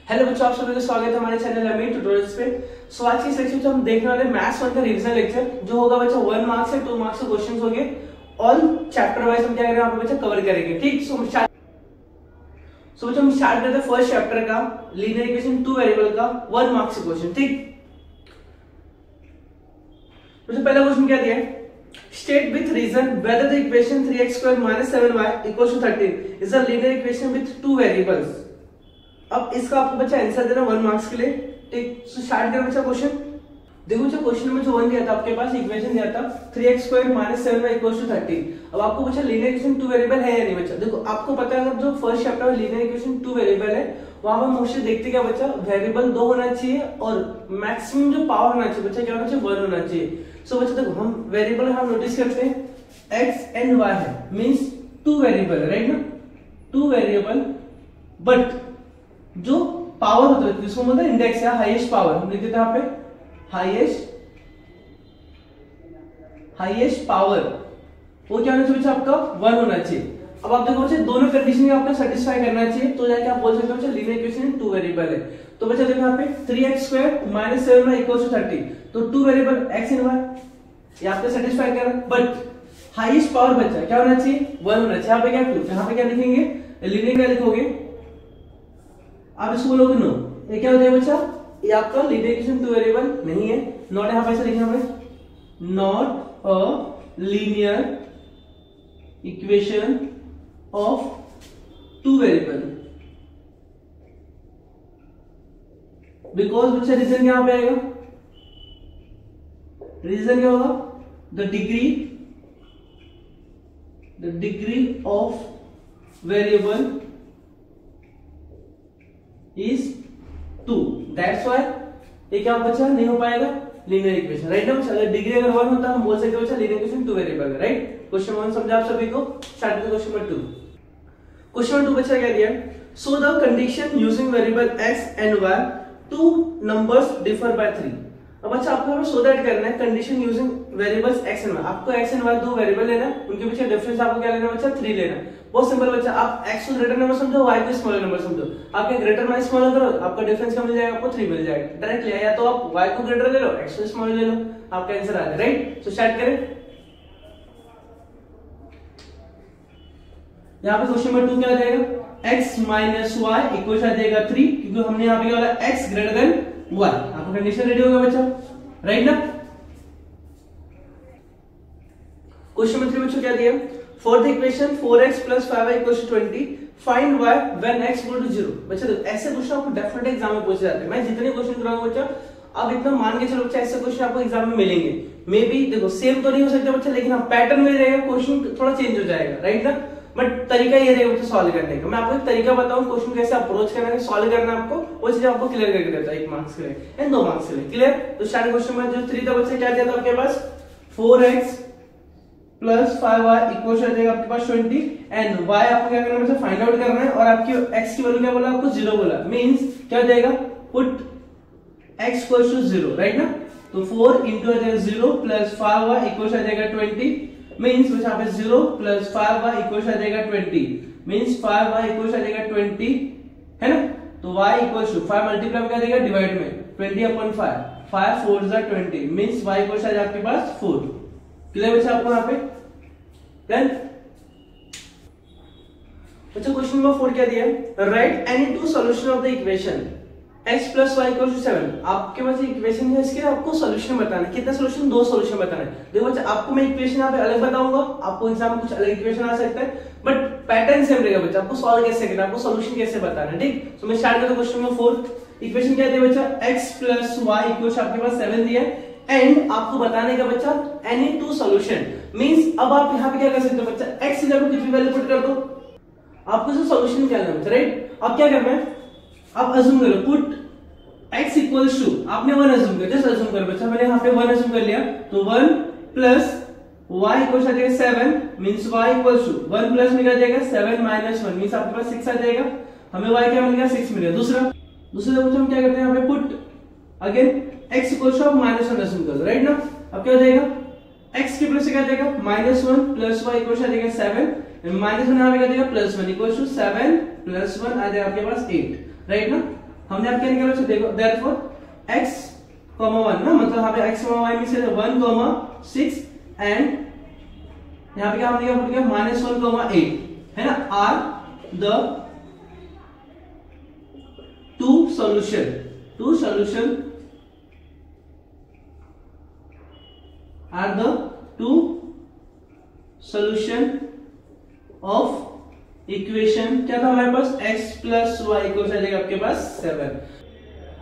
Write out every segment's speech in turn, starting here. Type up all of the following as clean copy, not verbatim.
Hello बच्चों, आप सभी का स्वागत है हमारे चैनल अमीर ट्यूटोरियल्स पे। सो आज की सेक्शन में हम देखने वाले मैथ्स 1 का रिवीजन लेक्चर जो होगा बच्चा 1 मार्क्स से 2 मार्क्स के क्वेश्चंस होंगे। ऑल चैप्टर वाइज हम क्या करेंगे यहाँ पे बच्चा कवर करेंगे। ठीक, सो बच्चा हम स्टार्ट करते हैं फर्स्ट चैप्टर का लीनियर इक्वेशन 2 वेरिएबल का 1 मार्क्स का क्वेश्चन। ठीक, तो पहला क्वेश्चन क्या दिया है, state with reason whether the equation 3x² - 7y = 13 is a linear equation with 2 variables. अब इसका आपको बच्चा आंसर देना 1 मार्क्स के लिए। ठीक, सो स्टार्ट करें बच्चा क्वेश्चन। देखो बच्चा क्वेश्चन में जो 1 दिया था आपके पास, इक्वेशन दिया था 3x² - 7y = 13। अब आपको बच्चा लीनियर इक्वेशन 2 वेरिएबल है या नहीं बच्चा। देखो आपको पता है, अगर जो फर्स्ट चैप्टर में लीनियर इक्वेशन 2 वेरिएबल है वहां पर मोस्टली देखते क्या बच्चा, वेरिएबल 2 होना चाहिए और मैक्सिमम जो पावर होना चाहिए बच्चा क्या होना चाहिए, 1 होना चाहिए। सो बच्चा देखो हम वेरिएबल हम नोटिस करते हैं x एंड y है, मींस 2 वेरिएबल है, राइट ना, 2 वेरिएबल। बट जो पावर होता है जिसको बोलते हैं इंडेक्स या हाईएस्ट पावर, हम लिखते हैं यहाँ पे हाईएस्ट पावर, वो क्या होना चाहिए बच्चा, आपका 1 होना चाहिए। अब आप देखो बच्चा दोनों कंडीशन आपको सेटिस्फाई करना चाहिए, तो जाके आप बोल सकते हो बच्चा लीनियर इक्वेशन 2 वेरिएबल है। तो बच्चा देखो यहाँ पे 3x² - 7y = 13, तो 2 वेरिएबल x एंड y ये आपको सेटिस्फाई कर रहा है। बट हाईएस्ट पावर बच्चा क्या होना चाहिए, 1 होना चाहिए। यहाँ पे क्या प्रूफ, यहाँ पे क्या लिखेंगे, लीनियर क्या लिखोगे आप, इसको बोलोगे नो, ये क्या होता है बच्चा, ये आपका लीनियर इक्वेशन 2 वेरिएबल नहीं है। नॉट, यहां पे ऐसे लिखना है, not a linear equation of 2 variable, because बच्चा रीजन यहां पे आएगा, रीजन क्या होगा, the degree of variable is 2, that's why ये क्या बच्चा नहीं हो पाएगा लीनियर इक्वेशन, राइट ना। अगर डिग्री अगर 1 होता हम बोल सकते बच्चा लीनियर इक्वेशन 2 वेरिएबल है, राइट। क्वेश्चन 1 समझा आप सभी को। स्टार्ट करते क्वेश्चन नंबर 2। क्वेश्चन नंबर 2 बच्चा क्या दिया, so the condition using variable x and y 2 numbers differ by 3। अब बच्चा आपको हमें सो दैट करना है condition using variables x and y, आपको x एंड y 2 वेरिएबल लेना है, उनके पीछे डिफरेंस आपको क्या लेना है बच्चा, 3 लेना है। बहुत सिंपल बच्चा, आप x को ग्रेटर नंबर समझो, y को स्मॉलर नंबर समझो, आपके ग्रेटर माइनस स्मॉलर करो, आपका डिफरेंस क्या मिल जाएगा, आपको 3 मिल जाएगा डायरेक्टली। या तो आप y को ग्रेटर ले लो, x को स्मॉलर ले लो, आपका आंसर आ जाएगा, राइट। सो स्टार्ट करें। यहाँ पे क्वेश्चन नंबर 2 क्या आ जाएगा, x - y इक्वल आ जाएगा 3, क्योंकि हमने यहाँ पे क्या बोला x ग्रेटर देन y। आपका कंडीशन रेडी होगा बच्चा, राइट ना। क्वेश्चन नंबर 3 बच्चों क्या दिया, for the equation 4x + 5y = 20 find y when x = 0। बच्चा देखो ऐसे क्वेश्चन आपको डेफिनेटली एग्जाम में पूछे जाते हैं। मैं जितने क्वेश्चन कराऊंगा बच्चा, अब इतना मान के चलो बच्चा ऐसे क्वेश्चन आपको एग्जाम में मिलेंगे। मे बी देखो सेम तो नहीं हो सकता बच्चा, लेकिन हाँ पैटर्न में रहेगा, क्वेश्चन थोड़ा चेंज हो जाएगा, राइट ना। बट तरीका ये रहेगा बच्चा सॉल्व करने का। मैं आपको एक तरीका बताऊं क्वेश्चन कैसे अप्रोच करना है, सॉल्व करना है आपको, वो चीज आपको क्लियर करके देता है 1 मार्क्स के लिए एंड 2 मार्क्स के लिए, क्लियर। तो स्टार्ट क्वेश्चन में जो 3 था बच्चा क्या दिया था आपके पास, 4x + 5y इक्वल आ जाएगा आपके पास 20 एंड y आपको क्या करना है, फाइंड आउट करना है। और आपकी x की वैल्यू क्या बोला आपको, 0 बोला, मींस क्या हो जाएगा, पुट x = 0, राइट ना। तो 4 इंटू आ जाएगा 0 + 5y इक्वल आ जाएगा 20, मींस बच्चा यहाँ पे 0 + 5y इक्वल आ जाएगा 20, मींस 5y इक्वल आ जाएगा 20, है ना। तो y = 5 मल्टीप्लाई में क्या देगा, डिवाइड में 20/5, 5 4 = 20, मींस y इक्वल आ जाएगा आपके पास 4। क्लियर बच्चा आपको यहाँ पे। देन बच्चा क्वेश्चन नंबर 4 क्या दिया, right any 2 solution of the equation x + y = 7। आपके पास इक्वेशन है, इसके आपको सॉल्यूशन बताना है। कितना सॉल्यूशन, 2 सॉल्यूशन बताना है। देखो बच्चा आपको मैं इक्वेशन यहाँ पे अलग बताऊंगा, आपको एग्जाम में कुछ अलग इक्वेशन आ सकता है, बट पैटर्न सेम रहेगा बच्चा, आपको सॉल्व कैसे करना है, आपको सॉल्यूशन कैसे बताना है, ठीक। तो मैं स्टार्ट करता हूं क्वेश्चन नंबर 4। इक्वेशन क्या दिया बच्चा, x + y इक्वल आपके पास 7 दिया है एंड आपको बताने का बच्चा एनी 2 सॉल्यूशन, मींस अब आप यहाँ पे क्या कर सकते हो बच्चा, x की जगह कुछ भी वैल्यू पुट कर दो, आपको जो सॉल्यूशन निकालना है, राइट। अब क्या करना है, आप अज्यूम करो, पुट x = आपने 1 अज्यूम कर, जस्ट अज्यूम करो बच्चा, मैंने यहाँ पे 1 अज्यूम कर लिया, तो 1 + y इक्वल आ जाएगा 7, मींस y = 1 प्लस में क्या जाएगा 7 - 1, मींस आपके पास 6 आ जाएगा। हमें y क्या मिल गया, 6 मिल गया। दूसरा बच्चा हम क्या करते हैं, यहाँ पे पुट अगेन x = आप -1 अज्यूम कर दो, राइट ना। अब क्या हो जाएगा, x की प्लस से क्या आ जाएगा, -1 + y इक्वल आ जाएगा 7, -1 यहाँ पे क्या आ जाएगा +1 = 7 + 1 आ जाएगा आपके पास 8, राइट ना। हमने आप क्या निकाला बच्चा, देखो देयरफॉर x, 1 ना, मतलब यहाँ पे x, y में से 1, 6 एंड यहाँ पे क्या हमने क्या पुट किया, -1, 8 है ना, are the two solution are the two solution of equation क्या था हमारे पास, x प्लस वाई इक्वल आ जाएगा आपके पास 7।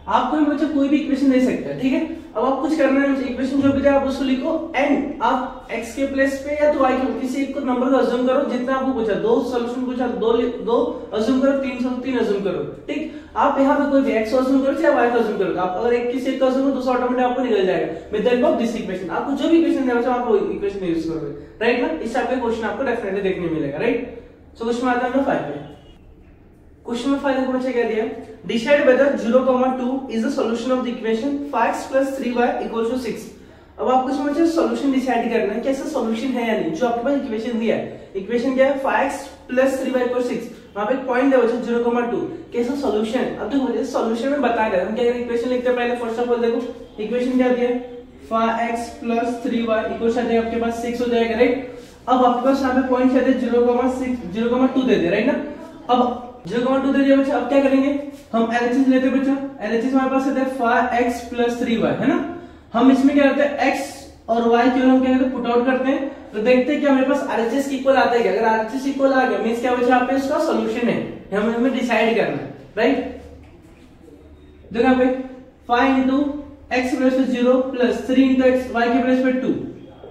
आपको बच्चा कोई भी इक्वेशन दे सकता है, ठीक है। अब आप कुछ करना है, इक्वेशन जो भी दे आप उसको लिखो एंड आप x के प्लेस पे या तो y के किसी एक को नंबर को अज्यूम करो, जितना आपको पूछा, 2 सॉल्यूशन पूछा, दो अज्यूम करो, 3 अज्यूम करो, ठीक। आप यहाँ पे कोई भी x अज्यूम करो या y को अज्यूम करो, आप अगर एक किसी एक को अज्यूम करो दूसरा ऑटोमेटिक आपको निकल जाएगा with the help of this equation. आपको जो भी इक्वेशन देना चाहो आप वो इक्वेशन यूज करोगे, राइट ना। इस टाइप का क्वेश्चन आपको डेफिनेटली देखने मिलेगा, राइट। सो क्वेश्चन आता है नंबर 5 पे। क्वेश्चन नंबर 5 देखो बच्चा क्या दिया, decide whether 0,2 is the solution of the equation 5x + 3y = 6। अब आपको इसमें बच्चा सॉल्यूशन डिसाइड करना है कि ऐसा सॉल्यूशन है या नहीं। जो आपके पास इक्वेशन दिया है, इक्वेशन क्या है, 5x + 3y = 6, वहां पे एक पॉइंट है बच्चा 0,2, कैसा सॉल्यूशन। अब देखो मुझे सॉल्यूशन में बता रहे हम क्या करेंगे, इक्वेशन लिखते हैं पहले। फर्स्ट ऑफ ऑल देखो इक्वेशन क्या दिया है, 5x + 3y = आपके पास 6 हो जाएगा, राइट। अब आपके पास यहाँ पे पॉइंट क्या दे, 0,2 दे दे, राइट ना। अब 0,2 दे दिया बच्चा, अब क्या करेंगे, हम LHS लेते हैं बच्चा। LHS हमारे पास है 5x + 3y, है ना। हम इसमें क्या करते हैं, x और y केवल हम क्या करते हैं, पुट आउट करते हैं, तो देखते हैं कि हमारे पास RHS इक्वल आता है क्या। अगर RHS इक्वल आ गया मींस क्या बच्चा, यहाँ पे उसका सॉल्यूशन है, हमें डिसाइड करना है, राइट। देखो यहाँ पे 5 × x + 0 + 3 × x y के प्लेस पे 2,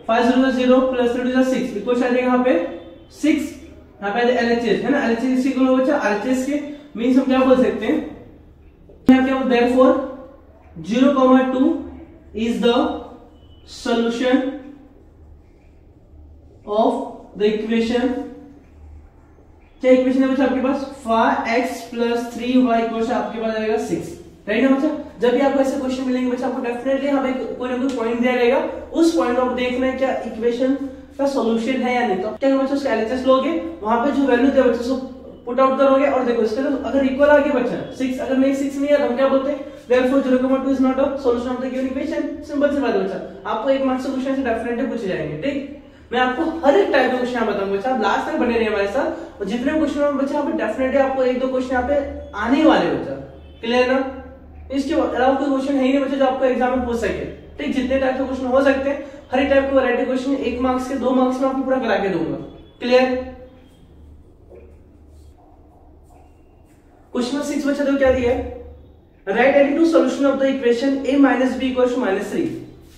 5 × 0 + 3 × 6 इक्वल आ जाएगा यहाँ पे 6। यहाँ पे LHS है ना, LHS इक्वल हो बच्चा RHS के, मींस हम क्या बोल सकते हैं, यहाँ क्या, therefore 0,2 is the solution of the equation। क्या इक्वेशन है बच्चा आपके पास, 5x + 3y = आपके पास आएगा 6, राइट है बच्चा। जब भी आपको ऐसे क्वेश्चन मिलेंगे बच्चा, आपको डेफिनेटली हमें कोई ना कोई पॉइंट दिया रहेगा, उस पॉइंट को आप देखना है क्या इक्वेशन का सॉल्यूशन है या नहीं। तो क्या बच्चा, उसका LHS लोगे, वहां पे जो वैल्यू दे बच्चा उसको पुट आउट करोगे और देखो इसके तो अगर इक्वल आ गया बच्चा 6, अगर नहीं 6 नहीं है तो हम क्या बोलते हैं, therefore 0,2 is not a solution of the given equation. Simple सी बात है बच्चा, आपको 1 मार्क्स के क्वेश्चन से डेफिनेटली पूछे जाएंगे, ठीक। मैं आपको हर एक टाइप का क्वेश्चन बताऊंगा बच्चा, आप लास्ट तक बने रहिए हमारे साथ, और जितने क्वेश्चन बच्चा यहाँ पे डेफिनेटली आपको 1-2 क्वेश्चन यहाँ पे आने ही वाले बच्चा, क्लियर ना। इसके अलावा कोई क्वेश्चन है ही नहीं बच्चा जो आपको एग्जाम में पूछ सके, ठीक। जितने टाइप के क्वेश्चन हो सकते हैं, हर एक टाइप के वैरायटी क्वेश्चन 1 मार्क्स के 2 मार्क्स में आपको पूरा करा के दूंगा, क्लियर। क्वेश्चन नंबर 6 बच्चा देखो क्या दिया है, right any two solution of the equation a - b = -3।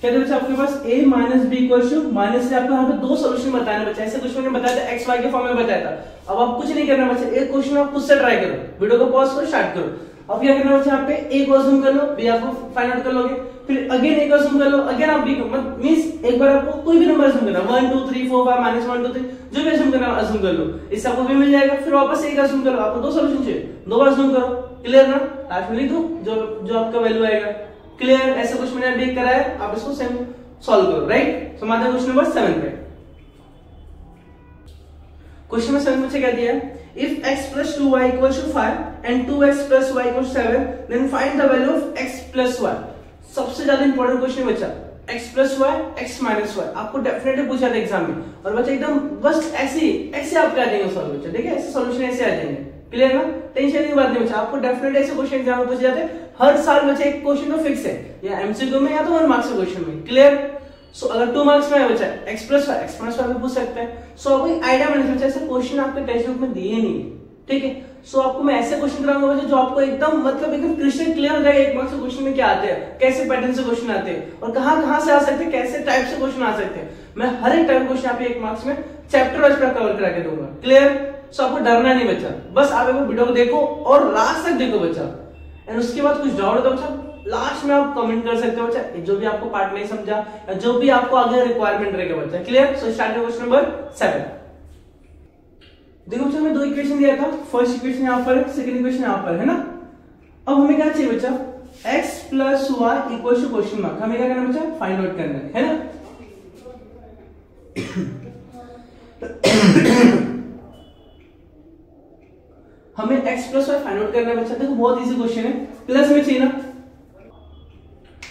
क्या है बच्चा आपके पास a - b = -3। आपको यहाँ पे 2 सॉल्यूशन बताना बच्चा, ऐसे क्वेश्चन मैंने बताया था, x y के फॉर्म में बताया था। अब आप कुछ नहीं करना बच्चा, एक क्वेश्चन आप खुद से ट्राई करो, वीडियो को पॉज करो, स्टार्ट करो। अब क्या करना बच्चा, यहाँ पे a को अज्यूम कर लो, b आपको फाइंड आउट कर लोगे, फिर अगेन a को अज्यूम कर लो, अगेन आप b को, मतलब मींस एक बार आपको कोई भी नंबर अज्यूम करना, 1 2 3 4 5 -1 2 3 जो भी अज्यूम करना अज्यूम कर लो, इससे आपको b मिल जाएगा। फिर वापस a का अज्यूम करो, आपको 2 सॉल्यूशन चाहिए, 2 बार अज्यूम करो, क्लियर ना। लास्ट में लिख दो जो आपका वैल्यू आएगा, क्लियर। ऐसे कुछ मैंने देख करा है, आप इसको सेम सॉल्व करो, राइट। सो हमारा क्वेश्चन नंबर 7 पे, क्वेश्चन नंबर 7 में क्या दिया है, if x + 2y = 5 and 2x + y = 7 then find the value of x + y। सबसे ज्यादा इंपॉर्टेंट क्वेश्चन बच्चा, x + y x - y आपको डेफिनेटली पूछा था एग्जाम में, और बच्चा एकदम बस ऐसे आप कर देंगे सॉल्व बच्चा, ठीक है। ऐसे सॉल्यूशन ऐसे आ जाएंगे, क्लियर ना, टेंशन की बात नहीं बच्चा। आपको डेफिनेटली ऐसे क्वेश्चन एग्जाम में पूछे जाते हैं हर साल बच्चा, एक क्वेश्चन तो फिक्स है, या एमसीक्यू में या तो 1 मार्क्स के क्वेश्चन में, क्लियर। सो अगर 2 मार्क्स में है बच्चा x + y x - y में पूछ सकते हैं। सो आपको आइडिया मिल जाए, ऐसे क्वेश्चन आपके टेक्स्ट बुक में दिए नहीं, ठीक है। सो आपको मैं ऐसे क्वेश्चन कराऊंगा बच्चा जो आपको एकदम मतलब एकदम क्रिस्टल क्लियर हो जाएगा 1 मार्क्स के क्वेश्चन में क्या आते हैं, कैसे पैटर्न से क्वेश्चन आते हैं, और कहां से आ सकते हैं, कैसे टाइप से क्वेश्चन आ सकते हैं। मैं हर एक टाइप क्वेश्चन आपको 1 मार्क्स में चैप्टर वाइज कवर करा के दूंगा, क्लियर। सो आपको डरना नहीं बच्चा, बस आप एक वीडियो को देखो और लास्ट तक देखो बच्चा, एंड उसके बाद कुछ डाउट हो तो बच्चा लास्ट में आप कमेंट कर सकते हो बच्चा, जो भी आपको पार्ट नहीं समझा या जो भी आपको आगे रिक्वायरमेंट रहेगा बच्चा, clear. So start question number 7। देखो बच्चा हमें 2 इक्वेशन दिया था, फर्स्ट इक्वेशन यहाँ पर है, सेकंड इक्वेशन यहाँ पर है ना। अब हमें क्या चाहिए बच्चा, x + y = क्वेश्चन मार्क, हमें क्या करना बच्चा, फाइंड आउट करना है ना। हमें x plus y find out करना है बच्चा। देखो बहुत इजी क्वेश्चन है, प्लस में चाहिए ना।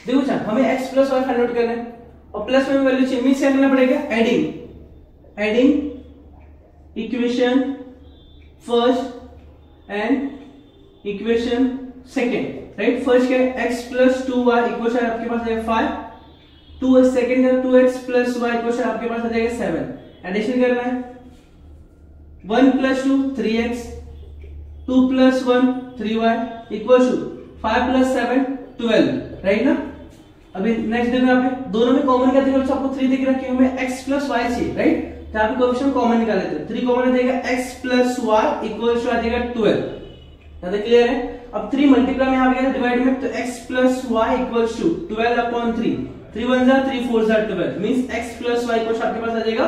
देखो बच्चा हमें x plus y find out करना है और प्लस में वैल्यू चाहिए, मींस क्या करना पड़ेगा, adding equation first and equation second, right. First क्या है, x प्लस 2y इक्वेशन आपके पास है 5, 2 सेकंड है 2x प्लस y इक्वेशन आपके पास आ जाएगा 7। एडिशन करना है 1 plus 2 3x, 2 plus 1 3y equal to 5 plus 7 12, right ना। अभी नेक्स्ट देखो यहाँ पे दोनों में कॉमन क्या दिख आपको 3 दिख रहा है, हमें x प्लस y चाहिए, राइट। तो यहाँ पे कोएफिशिएंट कॉमन निकाल लेते हैं, 3 कॉमन आ जाएगा x plus y equal to आ जाएगा 12। ज्यादा क्लियर है। अब 3 मल्टीप्लाई में यहाँ पे डिवाइड में, तो x plus y equal to 12 upon 3, 3 1 जा 3 4 जा 12, means x plus y equal आपके पास आ जाएगा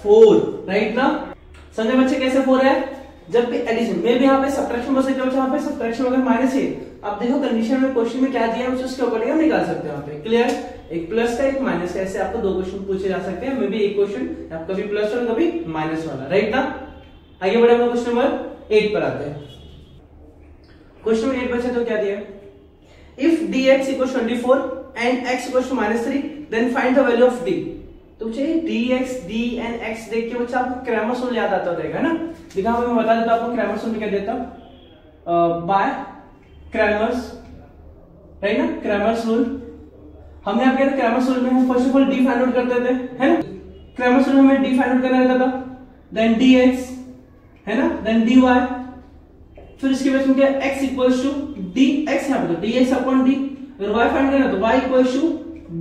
4, राइट ना। समझे बच्चे कैसे 4 है, जब भी एडिशन में भी यहाँ पे सब्ट्रैक्शन हो सकता है, यहाँ पे सब्ट्रैक्शन अगर माइनस है, आप देखो कंडीशन में क्वेश्चन में क्या दिया है उसके अकॉर्डिंग हम निकाल सकते हैं यहाँ पे। क्लियर, एक प्लस का एक माइनस का, ऐसे आपको 2 क्वेश्चन पूछे जा सकते हैं, मे बी एक क्वेश्चन आप कभी प्लस और कभी माइनस वाला, राइट ना। आगे बढ़े हम क्वेश्चन नंबर 8 पर आते हैं। क्वेश्चन नंबर 8 बचा तो क्या दिया है, if dx equals 24 and x equals to -3 then find the value of d। तो चाहिए dx d एंड x देख के बच्चा आपको क्रैमर्स रूल याद आता रहेगा ना। दिखा मैं बता देता आपको क्रैमर्स रूल क्या देता बाय क्रैमर्स, राइट ना। क्रैमर्स रूल हमने आप कहते क्रैमर्स रूल में हम first of all d find out करते थे, है ना। क्रैमर्स रूल में d फाइंड आउट करना रहता था, देन dx है ना, देन dy, फिर इसके बाद में क्या x इक्वल्स टू dx, यहां पे तो dx अपॉन d, अगर y फाइंड करना तो y equals to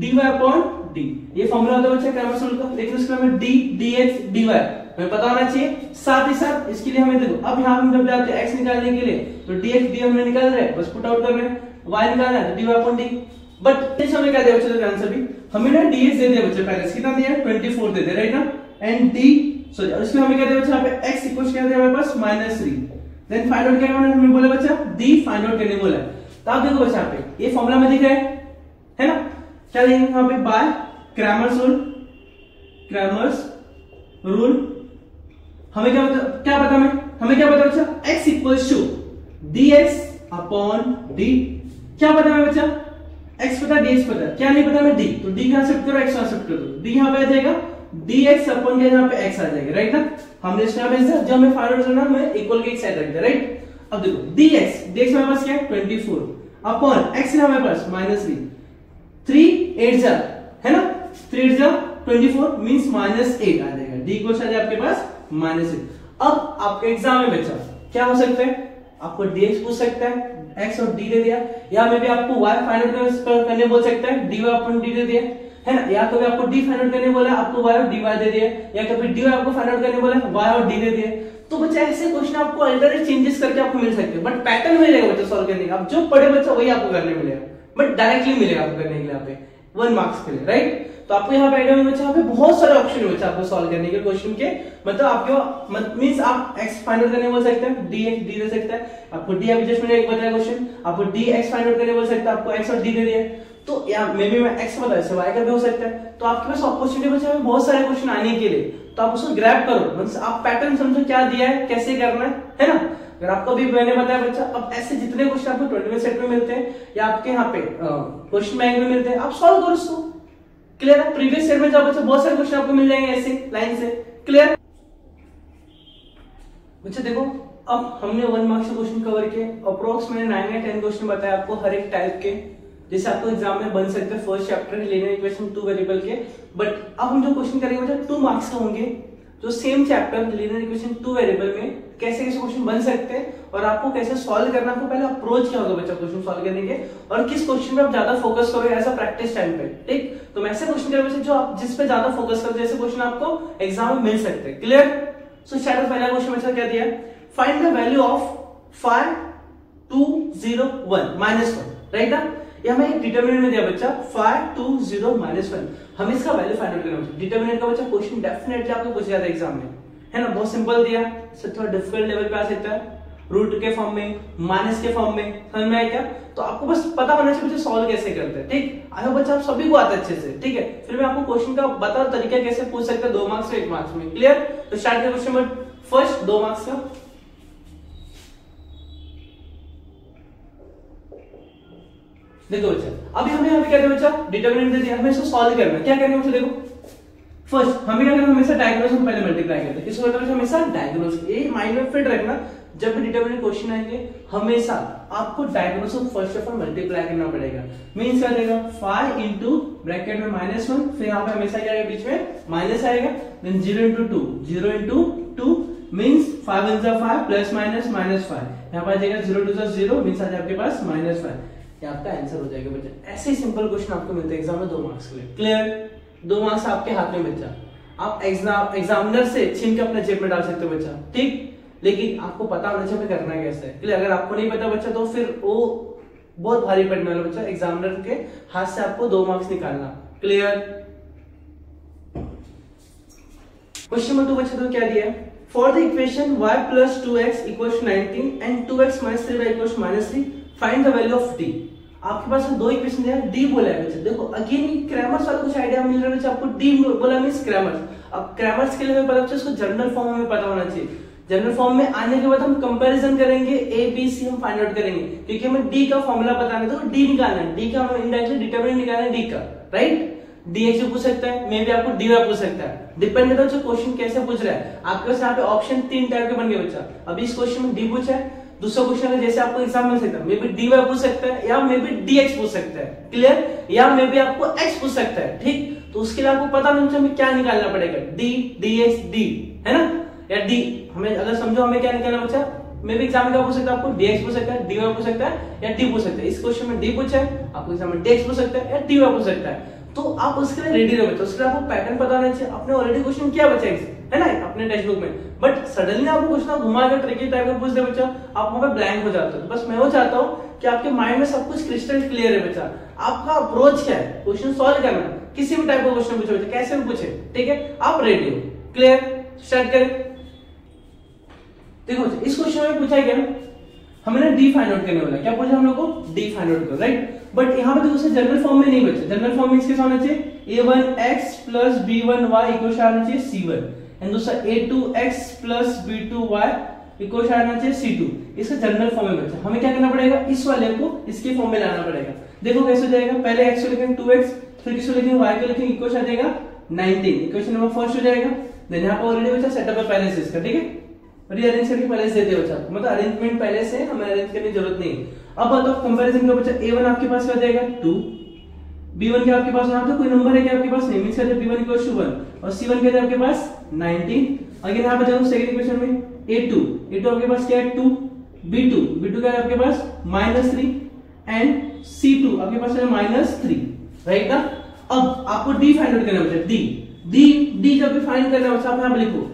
dy upon d। ये फॉर्मूला होता है बच्चा क्रैमर्स रूल का, लेकिन उसके में d dx dy हमें पता होना चाहिए। साथ ही साथ इसके लिए हमें देखो अब यहां हम जब जाते हैं x निकालने के लिए, तो dx dy हमने निकाल रहे हैं, बस पुट आउट कर रहे हैं, y निकालना है तो dy अपॉन d। बट इस हमें क्या दिया बच्चा, आंसर भी हमें ना dx दे दिया बच्चा, पहले कितना दिया 24 दे दिया, राइट ना। एंड d सॉरी, और इसमें हमें क्या दिया बच्चा, यहाँ पे x इक्वल्स क्या दिया हमारे पास -3, देन फाइंड आउट क्या हमें बोला बच्चा, d फाइंड आउट करने बोला है। तो आप देखो बच्चा यहाँ पे ये फॉर्मूला में दिख रहा है ना, क्या लिखेंगे यहाँ पे, बाय क्रैमर्स रूल हमें क्या पता हमें क्या पता बच्चा, x equals to dx upon d। क्या पता है बच्चा, x पता dx पता, क्या नहीं पता हमें d, तो d यहां शिफ्ट करो x यहां शिफ्ट कर दो, d यहां पे आ जाएगा dx अपॉन क्या यहां पे x आ जाएगा, राइट ना। हमने इसमें भेजा जो हमें फाइंड आउट करना है इक्वल के एक साइड रख दिया, राइट। अब देखो dx हमारे पास क्या है 24 अपॉन x है हमारे पास -3, 3 8 जा है ना, 3 8 जा 24 मींस -8 आ जाएगा, d इक्वल आ जाएगा आपके पास -8। अब आपके एग्जाम में बच्चा क्या हो सकता है, आपको dx पूछ सकता है, x और d दे दिया, या मे भी आपको y फाइंड आउट करने बोल सकता है, dy अपॉन d दे दिया, है ना। या कभी आपको d फाइंड आउट करने बोला, आपको y और dy दे दिया, या कभी dy आपको फाइंड आउट करने बोला, y और d दे दिया। तो बच्चा ऐसे क्वेश्चन आपको अल्टरनेट चेंजेस करके आपको मिल सकते हैं, बट पैटर्न मिलेगा बच्चा सॉल्व करने का, आप जो पढ़े बच्चा वही आपको करने मिलेगा, बट डायरेक्टली मिलेगा आपको करने के लिए यहाँ पे 1 मार्क्स के लिए, राइट। तो आपको यहाँ पे आइडिया में बच्चा यहाँ पे बहुत सारे ऑप्शन है बच्चा आपको सॉल्व करने के क्वेश्चन के, मतलब आपके मींस आप x फाइंड आउट करने बोल सकते हैं, dx d दे सकता है आपको, d अभी जस्ट मैंने एक बताया क्वेश्चन, आपको dx फाइंड आउट करने बोल सकता है, आपको x और d दे दिया, तो या मे बी मैं x बता ऐसे y का भी हो सकता है। तो आपके पास अपॉर्चुनिटी बच्चा है बहुत सारे क्वेश्चन आने के लिए, तो आप उसको ग्रैब करो, मतलब आप पैटर्न समझो क्या दिया है, कैसे करना है ना। अगर आपको भी मैंने बताया बच्चा, अब ऐसे जितने क्वेश्चन आपको 20वें सेट में मिलते हैं या आपके यहाँ पे क्वेश्चन बैंक में मिलते हैं, आप सॉल्व करो उसको। क्लियर है, प्रीवियस सेट में जाओ बच्चा, बहुत सारे क्वेश्चन आपको मिल जाएंगे ऐसे लाइन से। क्लियर बच्चा, देखो अब हमने 1 मार्क्स के क्वेश्चन कवर किए, अप्रोक्स मैंने 9 या 10 क्वेश्चन बताया आपको हर एक टाइप के, जैसे आपको एग्जाम में बन सकते हैं first chapter linear equation 2 variable के। बट अब हम जो क्वेश्चन करेंगे बच्चा 2 मार्क्स के होंगे, जो same chapter linear equation 2 variable में कैसे कैसे क्वेश्चन बन सकते हैं और आपको कैसे सॉल्व करना, आपको पहले अप्रोच क्या होगा बच्चा क्वेश्चन सॉल्व करने के, और किस क्वेश्चन पे आप ज्यादा फोकस करोगे ऐसा प्रैक्टिस टाइम पे, ठीक। तो मैं ऐसे क्वेश्चन करेंगे जो आप जिस पे ज्यादा फोकस करते हैं, ऐसे क्वेश्चन आपको एग्जाम में मिल सकते हैं। क्लियर। सो स्टार्ट पहला क्वेश्चन बच्चा क्या दिया, find the value of 5 2 0 1 -1, right ना। ये हमें एक डिटरमिनेंट में दिया बच्चा 5 2 0 -1, हम इसका वैल्यू फाइंड आउट करना है। डिटरमिनेंट का बच्चा क्वेश्चन डेफिनेटली आपको पूछा जाता है एग्जाम में, है ना। बहुत सिंपल दिया, थोड़ा डिफिकल्ट लेवल पे आ सकता है, रूट के फॉर्म में, माइनस के फॉर्म में, समझ में आया क्या। तो आपको बस पता होना चाहिए बच्चे सॉल्व कैसे करते हैं, ठीक। आई होप बच्चा आप सभी को आता है अच्छे से, ठीक है। फिर मैं आपको क्वेश्चन का बता तरीका कैसे पूछ सकते हैं 2 मार्क्स में 1 मार्क्स में। क्लियर। तो स्टार्ट करते क्वेश्चन नंबर फर्स्ट 2 मार्क्स का। देखो बच्चा, अभी हमें यहाँ पे क्या दिया बच्चा, डिटरमिनेंट दे दिया, हमें इसको सॉल्व करना है। क्या करना है बच्चा, देखो फर्स्ट हमें क्या करना है, हमेशा डायगोनल्स को पहले मल्टीप्लाई करते हैं। किसको करते हैं, हमेशा डायगोनल्स। ये माइंड में फिट रखना, जब भी डिटरमिनेंट क्वेश्चन आएंगे हमेशा आपको डायगोनल्स को फर्स्ट ऑफ ऑल मल्टीप्लाई करना पड़ेगा। मींस क्या देगा, 5 इंटू ब्रैकेट में -1, फिर यहाँ पे हमेशा क्या आएगा, बीच में माइनस आएगा, then 0 into 2, 0 into 2 means 5 × 5 plus minus -5, यहाँ पर आ जाएगा 0 2 0 मींस आ जाएगा आपके पास -5। ये आपका आंसर हो जाएगा बच्चा। ऐसे ही सिंपल क्वेश्चन आपको मिलते हैं एग्जाम में 2 मार्क्स के लिए। क्लियर, 2 मार्क्स आपके हाथ में बच्चा, आप एग्जामिनर से छीन के अपने जेब में डाल सकते हो बच्चा, ठीक। लेकिन आपको पता होना चाहिए करना कैसे है। क्लियर, अगर आपको नहीं पता बच्चा तो फिर वो बहुत भारी पड़ने वाला बच्चा, एग्जामिनर के हाथ से आपको 2 मार्क्स निकालना। क्लियर। क्वेश्चन नंबर 2 बच्चा तो क्या दिया है, for the equation y + 2x = 19 and 2x - 3y = -3 find the value of d। आपके पास 2 इक्वेशन दिया है, d बोला है बच्चा। देखो अगेन क्रैमर्स वाला कुछ आइडिया मिल रहा है बच्चा आपको, d बोला मींस क्रैमर्स। अब क्रैमर्स के लिए हमें पता है इसको जनरल फॉर्म में पता होना चाहिए। जनरल फॉर्म में आने के बाद हम कंपैरिजन करेंगे, a b c हम फाइंड आउट करेंगे, क्योंकि हमें d का फॉर्मूला पता है, तो d निकालना है, d का हमें इंडायरेक्टली डिटरमिनेंट निकालना है d का, राइट। dx भी पूछ सकता है, मे भी आपको dy पूछ सकता है, डिपेंड करता है जो क्वेश्चन कैसे पूछ रहा है। आपके पास यहाँ पे ऑप्शन 3 टाइप के बन गए बच्चा। अभी इस क्वेश्चन में d पूछा है, दूसरा क्वेश्चन है जैसे आपको एग्जाम में सकता है, मे बी dy पूछ सकता है या मे बी dx पूछ सकता है। क्लियर, या मे बी आपको x पूछ सकता है, ठीक। तो उसके लिए आपको पता नहीं हमें क्या निकालना पड़ेगा, d dx d, है ना, या d। हमें अगर समझो हमें क्या निकालना बच्चा, मे भी एग्जाम में क्या पूछ सकता है, आपको dx पूछ सकता है, dy पूछ सकता है या d पूछ सकता है। इस क्वेश्चन में d पूछा है, आपको एग्जाम में dx पूछ सकता है या dy पूछ सकता है। तो आप उसके लिए रेडी रहो बच्चा, उसके लिए आपको पैटर्न पता होना चाहिए। आपने ऑलरेडी क्वेश्चन किया बच्चा है ना अपने टेक्स्ट बुक में, बट सडनली आपको क्वेश्चन घुमा कर ट्रिकी टाइप में पूछ दे बच्चा, आप वहां पे ब्लैंक हो जाते हो। तो बस मैं वो चाहता हूँ कि आपके माइंड में सब कुछ क्रिस्टल क्लियर है बच्चा। आपका अप्रोच क्या है, क्वेश्चन सॉल्व करना, किसी भी टाइप का क्वेश्चन पूछो बच्चा, कैसे भी पूछे, ठीक है, आप रेडी हो। क्लियर, स्टार्ट करें। देखो इस क्वेश्चन में पूछा गया, हमें ना d फाइंड आउट करने वाला है। क्या पूछा हम लोग को, d फाइंड आउट करो, राइट। बट यहाँ पे देखो जनरल फॉर्म में नहीं बचा। जनरल फॉर्म में इसके होना चाहिए a1x + b1y = आना चाहिए c1, एंड दूसरा a2x + b2y = आना चाहिए c2। इसका जनरल फॉर्म में बचा। हमें क्या करना पड़ेगा, इस वाले को इसके फॉर्म में लाना पड़ेगा। देखो कैसे हो जाएगा, पहले x को लिखेंगे 2x, फिर किसको लिखेंगे y को लिखेंगे, इक्वेशन आ जाएगा 19, इक्वेशन नंबर फर्स्ट हो जाएगा। देन यहाँ पर ऑलरेडी बचा सेटअप है पहले से इसका, ठीक है, रीअरेंज करके पहले से देते बच्चा, मतलब अरेंजमेंट पहले से हमें अरेंज करने की जरूरत नहीं है। अब बताओ कंपैरिजन का बच्चा, a1 आपके पास क्या जाएगा 2, b1 क्या आपके पास यहाँ पे कोई नंबर है क्या आपके पास, नहीं, मींस क्या b1 = 1 और c1 क्या है आपके पास 19। अगेन यहाँ पे देखो सेकंड इक्वेशन में a2 आपके पास क्या है 2, b2 क्या है आपके पास -3 एंड c2 आपके पास है -3, राइट ना। अब आपको d फाइंड आउट करना है बच्चा, d जब भी फाइंड करना है बच्चा, आप यहाँ पे लिखो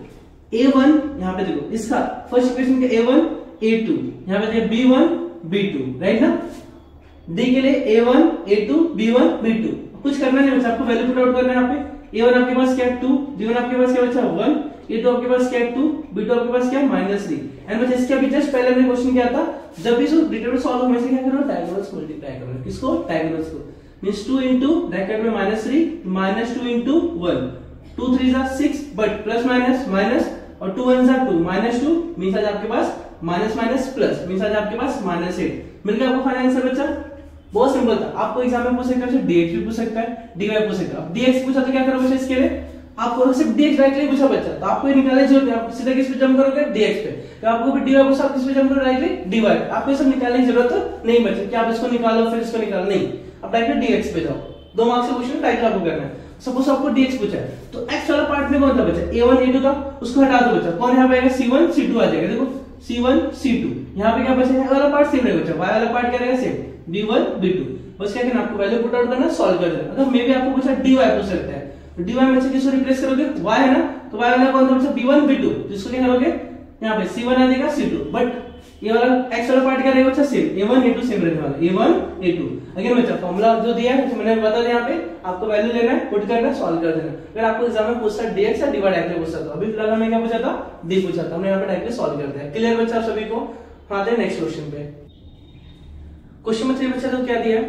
a1, यहाँ पे देखो इसका फर्स्ट इक्वेशन का a1 a2, यहाँ पे देखो b1 b2, राइट ना। d के लिए a1 a2 b1 b2, कुछ करना नहीं बच्चा, आपको वैल्यू पुट आउट करना है। यहाँ पे a1 आपके पास क्या है 2, b1 आपके पास क्या बचा 1, a2 आपके पास क्या है 2, b2 आपके पास क्या है -3। एंड बच्चा इसके अभी जस्ट पहले हमने क्वेश्चन किया था, जब भी इसको डिटरमिनेंट सॉल्व हो, हमेशा क्या करो, डायगोनल्स मल्टीप्लाई करो। किसको, डायगोनल्स को, मींस 2 इंटू ब्रैकेट में -3 -2 इंटू 1, 2 3 6 बट प्लस माइनस और 2 1 2 -2 मींस आज आपके पास माइनस प्लस मींस आज आपके पास -8। मिल गया आपको फाइनल आंसर बच्चा। बहुत सिंपल था। आपको एग्जाम में पूछ सकता है dx भी पूछ सकता है, dy पूछ सकता है। dx पूछा तो क्या करो बच्चा, इसके लिए आपको सिर्फ dx डायरेक्टली पूछा बच्चा, तो आपको निकालने की जरूरत नहीं, आप सीधा किस पे जंप करोगे, dx पे। तो आपको भी dy पूछा, आप किस पे जंप करोगे, डायरेक्टली dy पे। आपको ये सब निकालने की जरूरत नहीं बच्चा कि आप इसको निकालो फिर इसको निकालो, नहीं, आप डायरेक्टली dx पे जाओ। 2 मार्क्स का क्वेश्चन डायरेक्टली आपको करना है। सपोज आपको dx पूछा है, तो x वाला पार्ट में कौन था बच्चा, a1 a2 था, उसको हटा दो बच्चा, कौन यहाँ पे आएगा c1 c2 आ जाएगा। देखो c1 c2, यहाँ पे क्या बचेगा, वाला पार्ट सेम रहेगा बच्चा, y वाला पार्ट क्या रहेगा सेम, b1 b2। बस क्या करना, आपको वैल्यू पुट आउट करना, सॉल्व कर देना। अगर मे भी आपको पूछा dy पूछ सकता है, तो dy में से किसको रिप्लेस करोगे, y है ना, तो y वाला कौन था बच्चा, b1 b2, जिसको क्या करोगे यहाँ पे c1 आ जाएगा c2, बट ये वाला x वाला पार्ट क्या रहेगा बच्चा सेम, a1 a2 सेम रहने वाला, a1 a2। अगेन बच्चा फॉर्मूला जो दिया है मैंने बता दिया, यहाँ पे आपको वैल्यू लेना है, पुट करना है, सॉल्व कर देना। अगर आपको एग्जाम में पूछता है dx या dy डायरेक्टली पूछता था, अभी फिलहाल हमें क्या पूछा था, d पूछा था, हमने यहाँ पे डायरेक्टली सॉल्व कर दिया। क्लियर बच्चा सभी को। आते हैं नेक्स्ट क्वेश्चन पे। क्वेश्चन नंबर 3 बच्चा तो क्या दिया,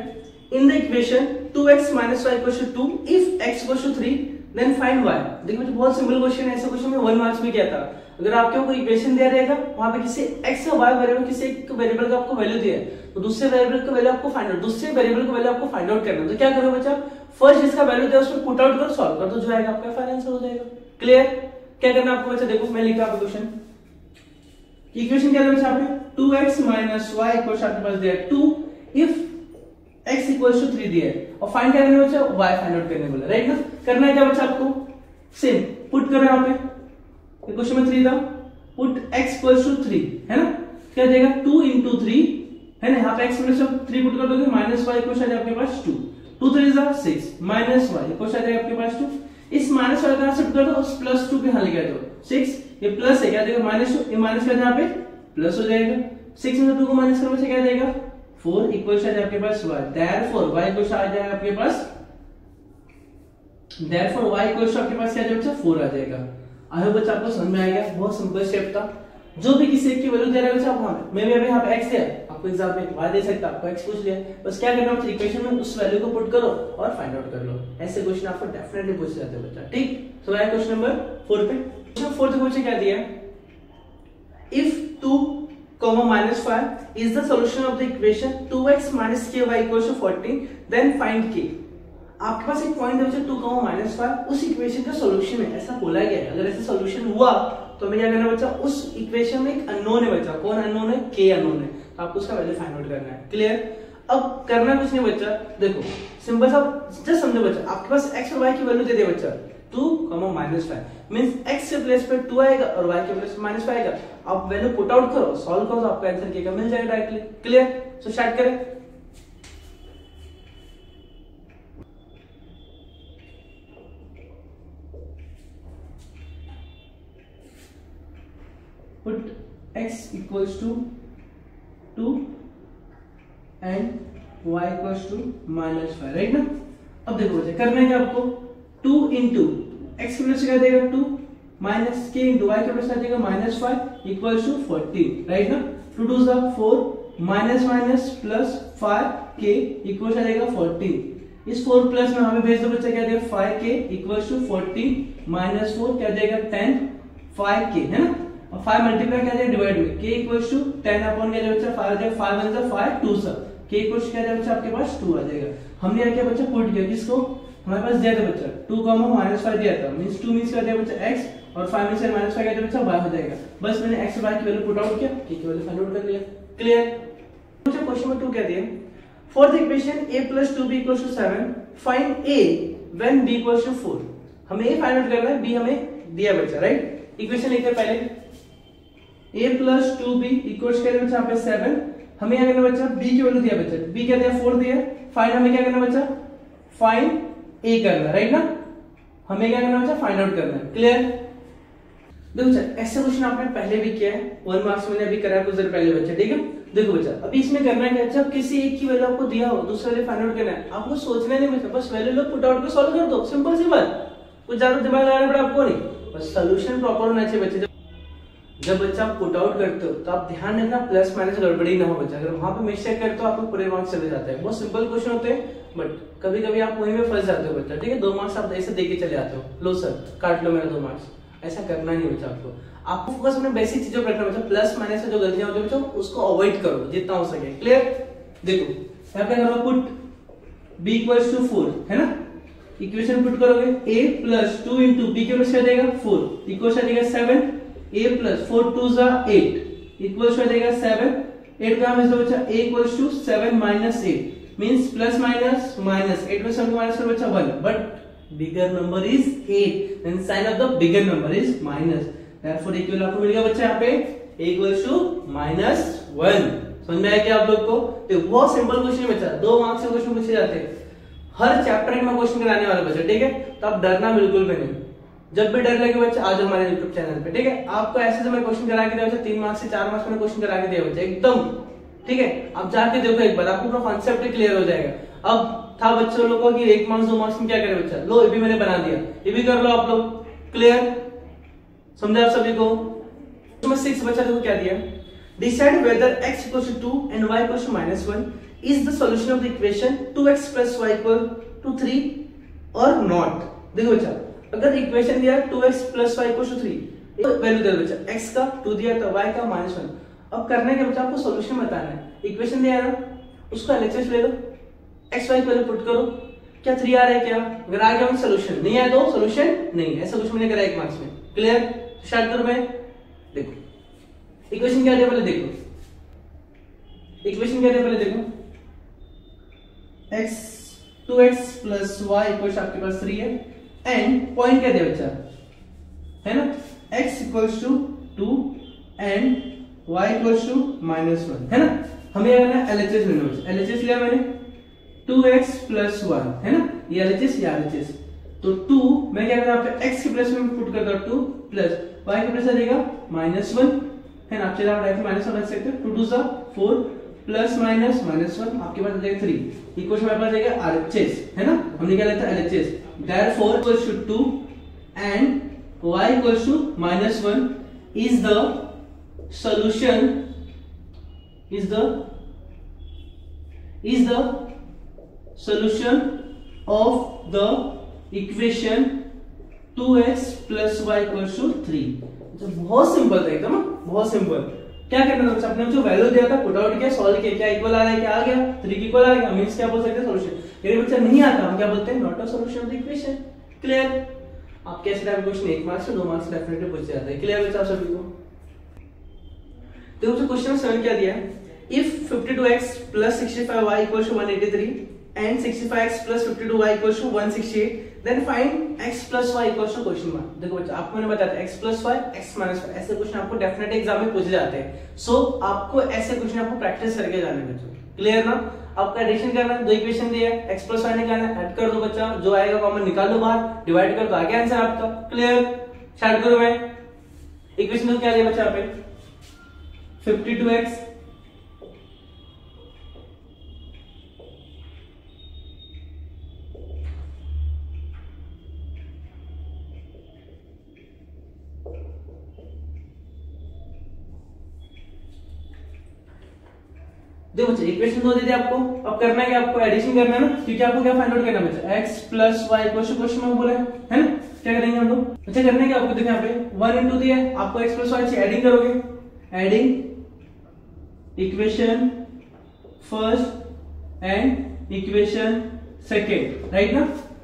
in the equation 2x - y = 2 if x = 3 then find y। देखिए बच्चा बहुत सिंपल क्वेश्चन है, ऐसा क्वेश्चन में 1 मार्क्स में किया था। अगर आपके कोई इक्वेशन दिया रहेगा वहां पे किसी x या y वेरिएबल किसी एक वेरिएबल का आपको वैल्यू दिया है तो दूसरे वेरिएबल का वैल्यू आपको फाइंड आउट दूसरे वेरिएबल का वैल्यू आपको फाइंड आउट करना है। तो क्या करो बच्चा, फर्स्ट जिसका वैल्यू दिया उसको पुट आउट करो, सॉल्व कर दो, जो आएगा आपका फाइनल आंसर हो जाएगा। क्लियर? क्या करना है आपको बच्चा, देखो मैं लिख रहा हूं क्वेश्चन, इक्वेशन क्या है बच्चा आपने 2x - y इक्वल्स आपके पास दिया है 2 इफ x इक्वल्स टू 3 दिया है और फाइंड करने में बच्चा y फाइंड आउट करने बोला, राइट ना। करना है क्या बच्चा आपको, सेम पुट करो यहां पे, क्वेश्चन में 3 था, पुट x इक्वल्स टू 3 है ना, क्या देगा 2 into 3 है ना, यहाँ पे x प्लस 3 पुट कर दोगे माइनस y इक्वल्स आ जाएगा आपके पास 2, 2 3 जा 6 माइनस y इक्वल्स आ जाएगा आपके पास 2, इस माइनस वाले का शिफ्ट कर दो उस प्लस 2 के यहां लेके आ जाओ, 6 ये प्लस है क्या देगा -2, ये माइनस का यहाँ पे प्लस हो जाएगा, 6 में 2 को माइनस करो क्या देगा 4 इक्वल्स आ जाएगा आपके पास y, देयरफॉर y इक्वल्स आ जाएगा आपके पास, देयरफॉर y इक्वल्स आपके पास क्या आ जाएगा 4 आ जाएगा। आई होप बच्चा आपको समझ में आ गया, बहुत सिंपल स्टेप था। जो भी किसी एक की वैल्यू दे रहा है बच्चा आप मैं भी अभी यहाँ पे x दिया, आपको एग्जाम में y दे सकता, आपको x पूछ लिया, बस क्या करना है इक्वेशन में उस वैल्यू को पुट करो और फाइंड आउट कर लो। ऐसे क्वेश्चन आपको डेफिनेटली पूछ जाते हैं बच्चा, ठीक। तो आया क्वेश्चन नंबर 4 पे, क्वेश्चन 4 के क्वेश्चन क्या दिया, if 2 -5 is the solution of the equation 2x - ky equals to 14 then find k। आपके पास एक पॉइंट है बच्चा 2, -5 उस इक्वेशन का सॉल्यूशन है, ऐसा बोला गया है। अगर ऐसा सॉल्यूशन हुआ तो हमें क्या करना है बच्चा, उस इक्वेशन में एक अननोन है बच्चा, कौन अननोन है, k अननोन है, तो आपको उसका वैल्यू फाइंड आउट करना है। क्लियर? अब करना कुछ नहीं बच्चा, देखो सिंपल सा जस्ट समझो बच्चा, आपके पास x और y की वैल्यू दे दिया बच्चा 2, -5 मींस x के प्लेस पे 2 आएगा और y के प्लेस पे -5 आएगा, आप वैल्यू पुट आउट करो, सॉल्व करो, तो आपका आंसर k का मिल जाएगा डायरेक्टली। क्लियर? सो स्टार्ट करें। Put x equals to 2 and y equals to -5, right ना। अब देखो बच्चे करना है क्या आपको, 2 into x प्लस क्या देगा 2 माइनस k into y का प्लस आ जाएगा -5 equals to 14, राइट ना। 2 2 जा 4 minus minus plus 5k equals आ जाएगा 14, इस 4 प्लस में हमें भेज दो बच्चा, क्या देगा 5k इक्वल्स टू 14 -4 क्या देगा 10 5k है ना, और 5 मल्टीप्लाई क्या जाएगा डिवाइड में, k इक्वल्स टू 10 अपॉन क्या जाएगा बच्चा 5 आ जाएगा, 5 1 जा 5 2 सा k इक्वल्स क्या जाएगा बच्चा आपके पास 2 आ जाएगा। हमने क्या किया बच्चा पुट किया, किसको हमारे पास दिया था बच्चा 2, -5 दिया था, मींस 2 मींस क्या दिया बच्चा x और 5 में से -5 क्या दिया बच्चा y हो जाएगा। बस मैंने x और y की वैल्यू पुट आउट किया, k की वैल्यू फाइंड आउट कर लिया। क्लियर? मुझे क्वेश्चन नंबर 2 क्या दिया, for the equation a + 2b = 7 find a when b = 4। हमें a फाइंड आउट करना है, b हमें दिया बच्चा, राइट। इक्वेशन लिखते हैं पहले, a + 2b इक्वल्स क्या बच्चा यहाँ पे 7, हमें क्या करना बच्चा b की वैल्यू दिया बच्चा, b क्या दिया 4 दिया, फाइंड हमें क्या करना बच्चा फाइंड a करना, राइट ना। हमें क्या करना बच्चा फाइंड आउट करना है। क्लियर? देखो बच्चा ऐसा क्वेश्चन आपने पहले भी किया है, 1 मार्क्स मैंने अभी करा कुछ देर पहले बच्चा, ठीक है। देखो बच्चा अभी इसमें करना है क्या, जब किसी एक की वैल्यू आपको दिया हो दूसरे वाले फाइंड आउट करना है, आपको सोचना नहीं बच्चा, बस वैल्यू लो पुट आउट कर सॉल्व कर दो, सिंपल सी बात, कुछ ज्यादा दिमाग लगाना पड़ा आपको नहीं, बस सॉल्यूशन प्रॉपर होना चाहिए बच्चे। जब बच्चा आप पुट आउट करते हो तो आप ध्यान रखना प्लस माइनस गड़बड़ी ना हो बच्चा, अगर वहां पे मिस्टेक करते हो आपको पूरे मार्क्स चले जाते हैं। बहुत सिंपल क्वेश्चन होते हैं बट कभी कभी आप वहीं पे फंस जाते हो बच्चा, ठीक है। 2 मार्क्स आप ऐसे देके चले आते हो, लो सर काट लो मेरा 2 मार्क्स, ऐसा करना नहीं बच्चा। आपको फोकस अपने बेसिक चीजों पर रखना बच्चा, प्लस माइनस से जो गलतियां होती है बच्चा उसको अवॉइड करो जितना हो सके। क्लियर? देखो यहाँ पे करो पुट b = 4 है ना, इक्वेशन पुट करोगे a + 2 * b के वैल्यू क्या देगा 4 इक्वल्स आ जाएगा 7, a + 4 2 जा 8 इक्वल्स हो जाएगा 7, 8 का भेज दो बच्चा a = 7 - 8 means plus minus minus, 8 में 7 को माइनस करो बच्चा 1, but bigger number is 8 then sign of the bigger number is minus, therefore equal आपको मिल गया बच्चा यहाँ पे a = -1। समझ में आया क्या आप लोग को? तो बहुत सिंपल क्वेश्चन है बच्चा, 2 मार्क्स से क्वेश्चन पूछे जाते हैं, हर चैप्टर में क्वेश्चन कराने वाला बच्चा, ठीक है। तो आप डरना बिल्कुल भी नहीं, जब भी डर लगे बच्चा आज हमारे YouTube चैनल पे, ठीक है। आपको ऐसे से मैं क्वेश्चन करा के दिया बच्चा, 3 मार्क्स से 4 मार्क्स में क्वेश्चन करा के दिया बच्चा एकदम, ठीक है। आप जाके देखो एक बार, आपको पूरा कॉन्सेप्ट क्लियर हो जाएगा। अब था बच्चों लोगों की 1 मार्क्स 2 मार्क्स में क्या करे बच्चा, लो ये भी मैंने बना दिया, ये भी कर लो आप लोग। क्लियर? समझा आप सभी को? नंबर 6 बच्चा देखो क्या दिया, decide whether x = 2 and y = -1 is the solution of the equation 2x + y = 3 or not। देखो बच्चा अगर इक्वेशन दिया 2x + y = 3, वैल्यू दे दो बच्चा, x का 2 दिया तो y का -1। अब करना है क्या बच्चा, आपको सॉल्यूशन बताना है। इक्वेशन दिया है ना, उसका एलएचएस ले लो, x y पहले पुट करो, क्या 3 आ रहा है क्या, अगर आ गया सोल्यूशन, नहीं आया तो सोल्यूशन नहीं है, ऐसा कुछ मैंने करा 1 मार्क्स में। क्लियर? स्टार्ट करो। मैं देखो इक्वेशन क्या है, पहले देखो इक्वेशन क्या है, पहले देखो x 2x plus y equals आपके पास 3 है, एंड पॉइंट क्या दिया बच्चा है ना, x equals to 2 and y equals to -1 है ना। हमें क्या करना है, एलएचएस लेना है। एलएचएस लिया मैंने 2x प्लस 1 है ना, ये एलएचएस या एलएचएस, तो 2 मैं क्या करूं, यहाँ पे x के प्लेस में पुट करता हूं 2 प्लस y के प्लेस आ जाएगा -1 है ना। आप चलिए आप डायरेक्ट -1 रख सकते हो, 2 2 4 प्लस माइनस -1 आपके पास आ जाएगा 3 इक्वल हमारे पास जाएगा आरएचएस है ना। हमने क्या लेता है LHS, therefore equals to 2 and y equals to -1 is the solution solution of the equation 2x plus y equals to 3। तो बहुत सिंपल था एकदम, बहुत सिंपल। क्या करना था, अपने जो वैल्यू दिया था पुट आउट किया, सॉल्व किया, क्या इक्वल आ रहा है, क्या आ गया 3 के इक्वल आ गया, मींस क्या बोल सकते हैं सॉल्यूशन। यदि बच्चा नहीं आता हम क्या बोलते हैं, not a solution of the equation. Clear? आप कैसे टाइप क्वेश्चन 1 मार्क्स से 2 मार्क्स डेफिनेटली पूछ जाता है। क्लियर बच्चा आप सभी को? देखो क्वेश्चन 7 क्या दिया है, if 52x plus 65y equals to 183 and 65x plus 52y equals to 168 then find x plus y equals to question mark. देखो बच्चा आपको मैंने बताया था x plus y x minus y, ऐसे क्वेश्चन आपको डेफिनेट एग्जाम में पूछे जाते हैं। सो आपको ऐसे क्वेश्चन आपको प्रैक्टिस करके जाने हैं बच्चों। क्लियर ना? आपका एडिशन करना है, दो इक्वेशन दिए है, x plus y निकालना है, ऐड कर दो बच्चा, जो आएगा कॉमन निकाल दो बाहर, डिवाइड कर दो, आ गया आंसर आपका। क्लियर? स्टार्ट करो। मैं इक्वेशन तो क्या दिया बच्चा यहाँ पे 52x देखो बच्चा इक्वेशन दो दे दी आपको, अब करना है कि आपको एडिशन करना है ना, क्योंकि आपको क्या फाइंड आउट करना है बच्चा, x plus y equal to question में बोला है ना। क्या करेंगे हम लोग, अच्छा करना है क्या आपको, देखो यहाँ पे 1 into दिया है आपको, x प्लस y से एडिंग करोगे, adding equation first and equation second, right ना।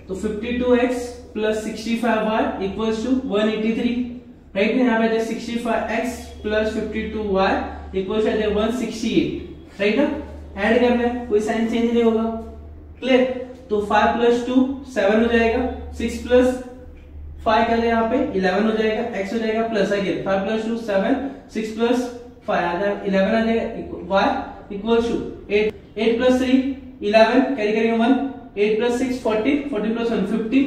तो 52x plus 65y equals to 183, right ना। यहाँ पे 65x plus 52y equals to 168, right ना। ऐड करना है, कोई साइन चेंज नहीं होगा। क्लियर? तो 5 प्लस 2 7 हो जाएगा, 6 प्लस 5 क्या यहाँ पे 11 हो जाएगा, x हो जाएगा प्लस अगेन 5 प्लस 2 7 6 प्लस 5 आ जाएगा 11 आ जाएगा, y equals to 8 plus 3 11 carry करेंगे 1, 8 प्लस 6 40 40 प्लस 1 50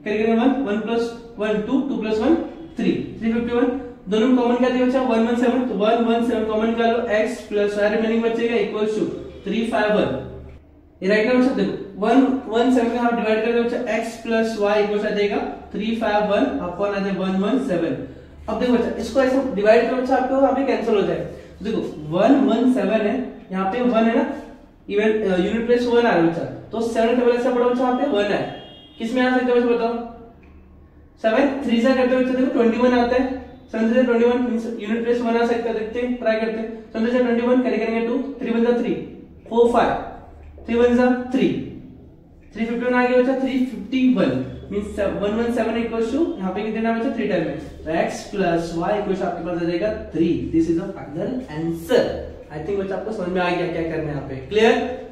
कैरी करेंगे 1 प्लस 1 2 2 प्लस 1 3 351। दोनों में कॉमन क्या दिया बच्चा 117, तो 117 कॉमन निकालो, x प्लस y रिमेनिंग बचेगा इक्वल्स टू 351। ये राइट ना बच्चा, देखो 117 में हम डिवाइड करते हैं बच्चा, x प्लस y इक्वल्स आ जाएगा 351 अपॉन आ जाएगा 117। अब देखो बच्चा इसको ऐसे डिवाइड करो बच्चा, आपको यहाँ पे कैंसिल हो जाएगा। तो देखो 117 है, यहाँ पे 1 है ना, इवन यूनिट प्लेस 1 आ रहा है बच्चा, तो 7 टेबल ऐसा पड़ा बच्चा, यहाँ पे 1 है, किसमें आ सकता है बच्चा बताओ, 7 3 से करते बच्चा, देखो 21 आता है, 7 से 21 मींस यूनिट प्लेस 1 आ सकता है, देखते हैं ट्राई करते हैं। 7 से 21 कैरी करेंगे 2 3 1 जा 3 4 5 3 1 जा 3 351 आ गया बच्चा 351 मींस 117 इक्वल्स टू यहाँ पे कितना बच्चा 3 टाइम में, तो x प्लस y इक्वल्स आपके पास आ जाएगा 3। This is the final answer. I think बच्चा आपको समझ में आ गया क्या करना है यहाँ पे। क्लियर?